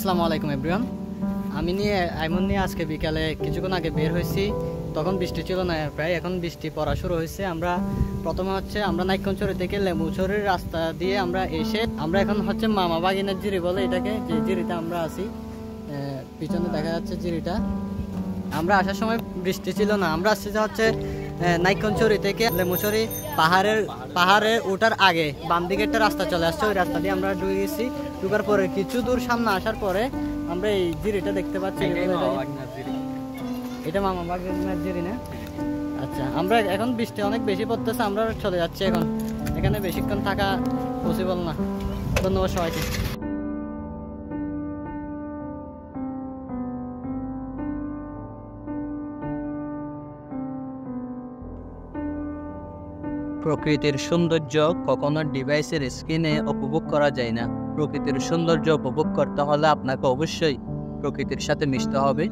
আসসালামু আলাইকুম এভরিওয়ান। আইমন নিয়ে আজকে বিকালে কিছুক্ষণ আগে বের হয়েছি। তখন বৃষ্টি ছিল না, প্রায় এখন বৃষ্টি পড়া শুরু হয়েছে। আমরা প্রথমে আমরা নাইক্ষণচুরি থেকে লেবুছড়ির রাস্তা দিয়ে আমরা এখন মামা বাগিনের জিরি বলে এটাকে, যে জিরিতে আমরা আছি। পিছনে দেখা যাচ্ছে জিরিটা। আমরা আসার সময় বৃষ্টি ছিল না। আমরা আসছি নাইক্ষণচুরি থেকে লেবুছড়ি পাহাড়ে ওঠার আগে বাম দিকে একটা রাস্তা চলে আসছে, ওই রাস্তা দিয়ে আমরা ঢুকে গেছি। ঢুকার পরে কিছু দূর সামনে আসার পরে আমরা এই জিরিটা দেখতে পাচ্ছি। এটা মামা বাগিনার জিরি না? আচ্ছা, আমরা এখন বৃষ্টি অনেক বেশি পড়তেছে, আমরা চলে যাচ্ছি। এখন এখানে বেশিক্ষণ থাকা পসিবল না। ধন্যবাদ সবাইকে। প্রকৃতির সৌন্দর্য কখনো ডিভাইসের স্ক্রিনে উপভোগ করা যায় না। প্রকৃতির সৌন্দর্য উপভোগ করতে হলে আপনাকে অবশ্যই প্রকৃতির সাথে মিশতে হবে।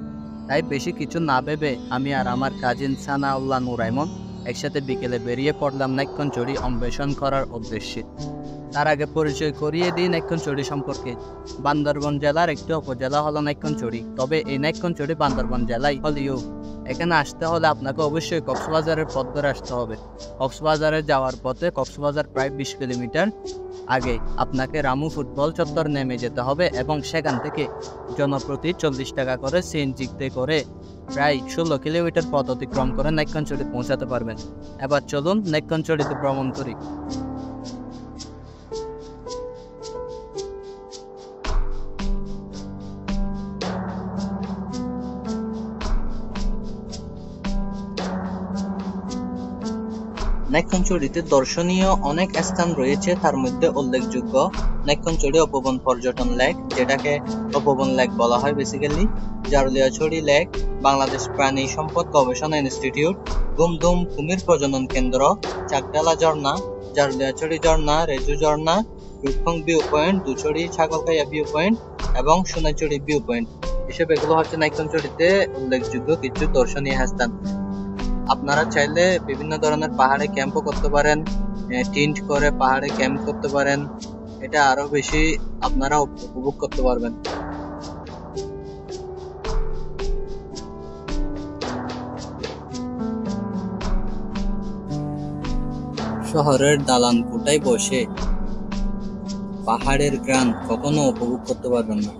তাই বেশি কিছু না ভেবে আমি আর আমার কাজিন সানাউল্লাহ নুরাইমন একসাথে বিকেলে বেরিয়ে পড়লাম নাইক্ষণচুরি অন্বেষণ করার উদ্দেশ্যে। তার আগে পরিচয় করিয়ে দিই নাইক্ষণচুরি সম্পর্কে। বান্দরবান জেলার একটি উপজেলা হলো নাইক্ষণচুরি। তবে এই নাইক্ষণচুরি বান্দরবান জেলায় হলেও এখানে আসতে হলে আপনাকে অবশ্যই কক্সবাজারের পথ ধরে আসতে হবে। কক্সবাজারে যাওয়ার পথে কক্সবাজার প্রায় 20 কিলোমিটার আগে আপনাকে রামু ফুটবল চত্বর নেমে যেতে হবে এবং সেখান থেকে জনপ্রতি 40 টাকা করে সিএনজিতে করে প্রায় 16 কিলোমিটার পথ অতিক্রম করে নাইক্ষণচুরি পৌঁছাতে পারবেন। এবার চলুন নাইক্ষণচুরিতে ভ্রমণ করি। নাইক্ষণচুরিতে দর্শনীয় অনেক স্থান রয়েছে, তার মধ্যে উল্লেখযোগ্য নাইক্ষণচুরি উপবন পর্যটন লেক, যেটাকে উপবন লেক বলা হয় বেসিক্যালি, জারুলিয়াছড়ি লেক, বাংলাদেশ প্রাণী সম্পদ গবেষণা ইনস্টিটিউট, গুমদুম কুমির প্রজনন কেন্দ্র, চাকডালা ঝর্ণা, জারুলিয়াছড়ি ঝর্ণা, রেজু ঝর্ণা, রূপকং view point, Duchhari ছাগলকাইয়া view point এবং সোনাইছড়ি ভিউ পয়েন্ট। এগুলো নাইক্ষণচুরিতে উল্লেখযোগ্য কিছু দর্শনীয় স্থান। আপনারা চাইলে বিভিন্ন ধরনের পাহাড়ে ক্যাম্পও করতে পারেন, টিন্ট করে পাহাড়ে ক্যাম্প করতে পারেন। এটা আরো বেশি আপনারা উপভোগ করতে পারবেন। শহরের দালান কোঠায় বসে পাহাড়ের গ্রান কখনো উপভোগ করতে পারবেন না।